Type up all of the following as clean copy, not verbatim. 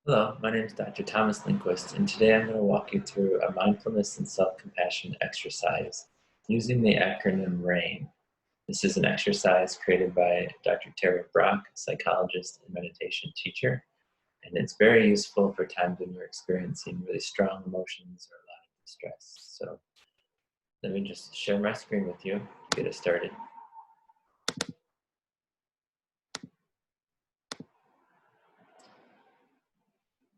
Hello, my name is Dr. Thomas Lindquist, and today I'm going to walk you through a mindfulness and self-compassion exercise using the acronym RAIN. This is an exercise created by Dr. Tara Brach, a psychologist and meditation teacher, and it's very useful for times when you're experiencing really strong emotions or a lot of distress. So let me just share my screen with you to get it started.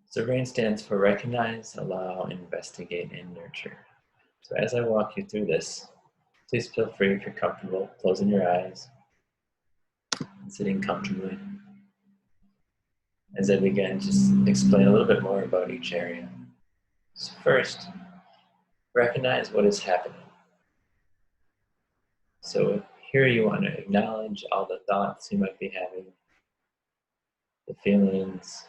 So RAIN stands for Recognize, Allow, Investigate, and Nurture. So as I walk you through this, please feel free, if you're comfortable, closing your eyes and sitting comfortably. As I begin, just explain a little bit more about each area. So first, recognize what is happening. So here you want to acknowledge all the thoughts you might be having, the feelings,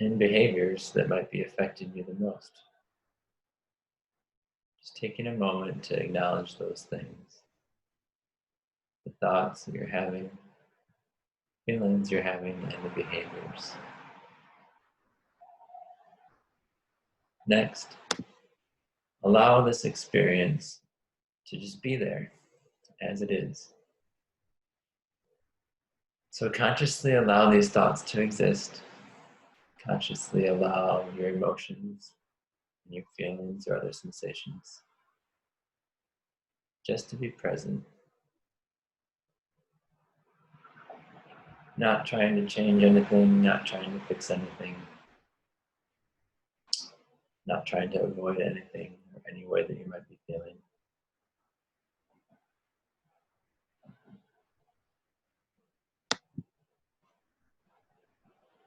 and behaviors that might be affecting you the most. Just taking a moment to acknowledge those things. The thoughts that you're having, feelings you're having, and the behaviors. Next, allow this experience to just be there as it is. So consciously allow these thoughts to exist. Consciously allow your emotions and your feelings or other sensations just to be present. Not trying to change anything, not trying to fix anything, not trying to avoid anything or any way that you might be feeling.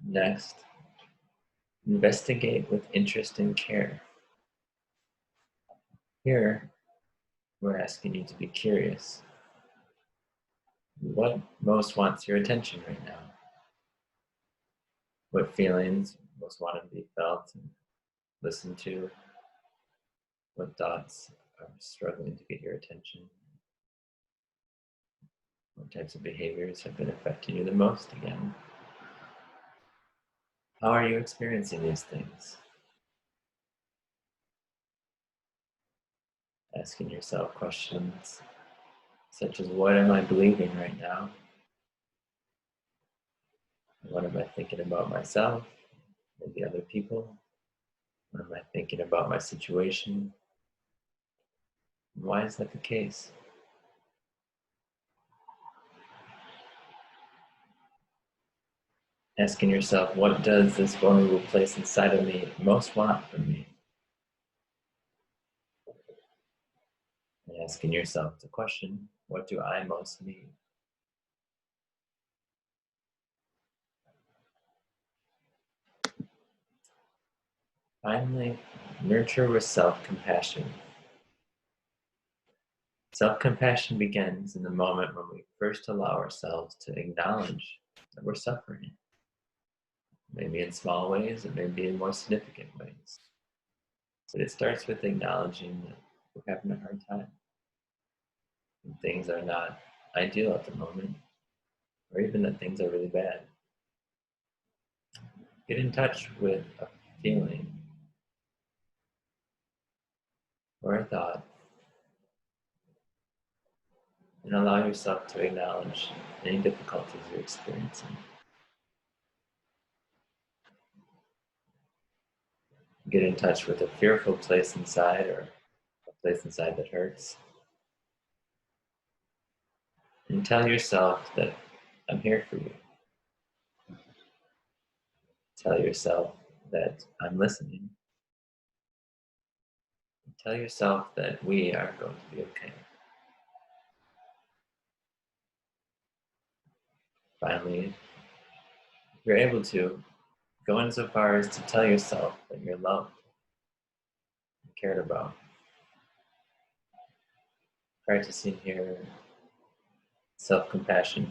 Next, investigate with interest and care. Here, we're asking you to be curious. What most wants your attention right now? What feelings most want to be felt and listened to? What thoughts are struggling to get your attention? What types of behaviors have been affecting you the most again? How are you experiencing these things? Asking yourself questions such as, what am I believing right now? What am I thinking about myself, maybe other people? What am I thinking about my situation? And why is that the case? Asking yourself, what does this vulnerable place inside of me most want from me? And asking yourself the question, what do I most need? Finally, nurture with self-compassion. Self-compassion begins in the moment when we first allow ourselves to acknowledge that we're suffering. Maybe in small ways, it may be in more significant ways. But it starts with acknowledging that we're having a hard time. And things are not ideal at the moment, or even that things are really bad. Get in touch with a feeling or a thought and allow yourself to acknowledge any difficulties you're experiencing. Get in touch with a fearful place inside or a place inside that hurts. And tell yourself that I'm here for you. Tell yourself that I'm listening. Tell yourself that we are going to be okay. Finally, if you're able to, go in so far as to tell yourself that you're loved and cared about. Practicing here self-compassion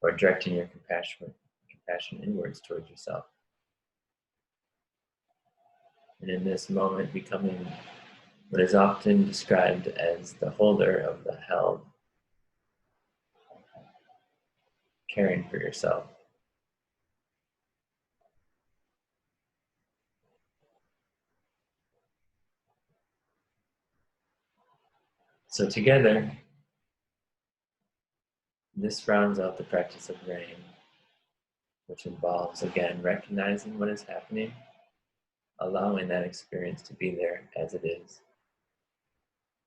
or directing your compassion inwards towards yourself. And in this moment, becoming what is often described as the holder of the held, caring for yourself. So together, this rounds out the practice of rain, which involves, again, recognizing what is happening, allowing that experience to be there as it is,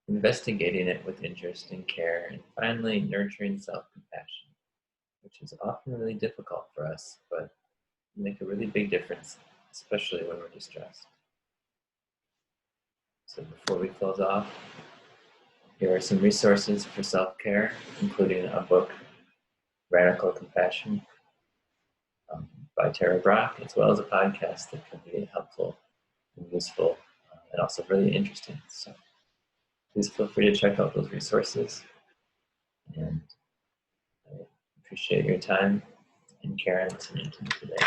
investigating it with interest and care, and finally nurturing self-compassion, which is often really difficult for us, but can make a really big difference, especially when we're distressed. So before we close off, here are some resources for self-care, including a book, Radical Compassion, by Tara Brach, as well as a podcast that can be helpful and useful and also really interesting. So please feel free to check out those resources. And I appreciate your time and care and listening to me today.